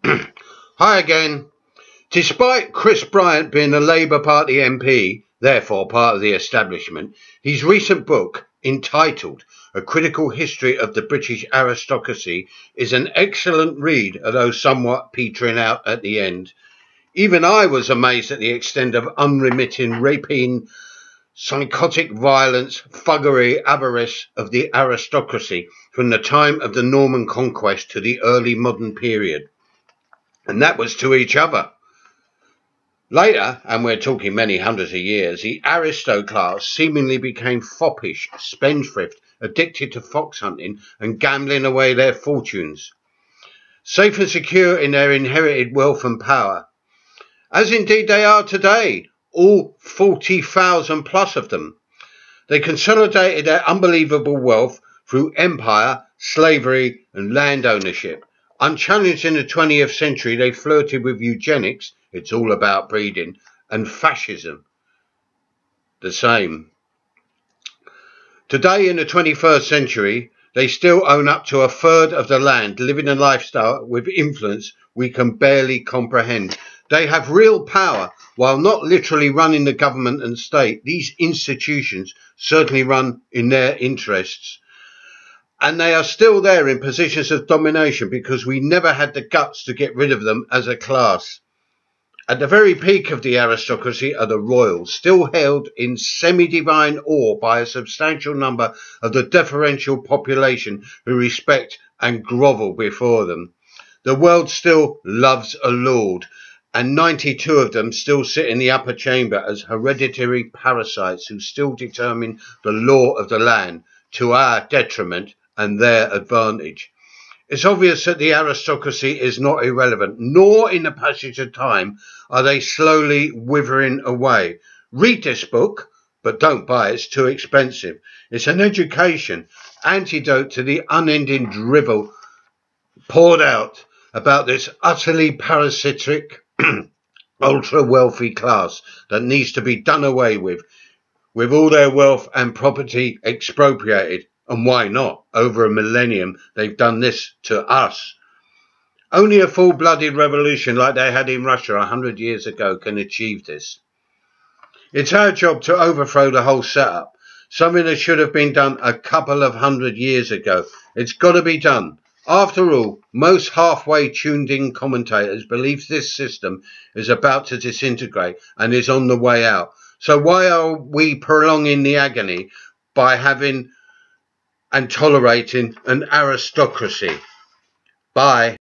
Hi again. Despite Chris Bryant being a Labour Party MP, therefore part of the establishment, his recent book, entitled A Critical History of the British Aristocracy, is an excellent read, although somewhat petering out at the end. Even I was amazed at the extent of unremitting rapine, psychotic violence, thuggery, avarice of the aristocracy from the time of the Norman conquest to the early modern period. And that was to each other. Later, and we're talking many hundreds of years, the aristocrats seemingly became foppish, spendthrift, addicted to fox hunting and gambling away their fortunes, safe and secure in their inherited wealth and power, as indeed they are today, all 40,000 plus of them. They consolidated their unbelievable wealth through empire, slavery and land ownership. Unchallenged in the 20th century, they flirted with eugenics, it's all about breeding, and fascism, the same. Today, in the 21st century, they still own up to a third of the land, living a lifestyle with influence we can barely comprehend. They have real power. While not literally running the government and state, these institutions certainly run in their interests. And they are still there in positions of domination because we never had the guts to get rid of them as a class. At the very peak of the aristocracy are the royals, still held in semi-divine awe by a substantial number of the deferential population who respect and grovel before them. The world still loves a lord, and 92 of them still sit in the upper chamber as hereditary parasites who still determine the law of the land to our detriment and their advantage. It's obvious that the aristocracy is not irrelevant, nor in the passage of time are they slowly withering away. Read this book, but don't buy it, it's too expensive. It's an education, antidote to the unending drivel poured out about this utterly parasitic, ultra-wealthy class that needs to be done away with all their wealth and property expropriated. And why not? Over a millennium, they've done this to us. Only a full-blooded revolution like they had in Russia 100 years ago can achieve this. It's our job to overthrow the whole setup, something that should have been done a couple of 100 years ago. It's got to be done. After all, most halfway tuned-in commentators believe this system is about to disintegrate and is on the way out. So why are we prolonging the agony by having and tolerating an aristocracy? Bye.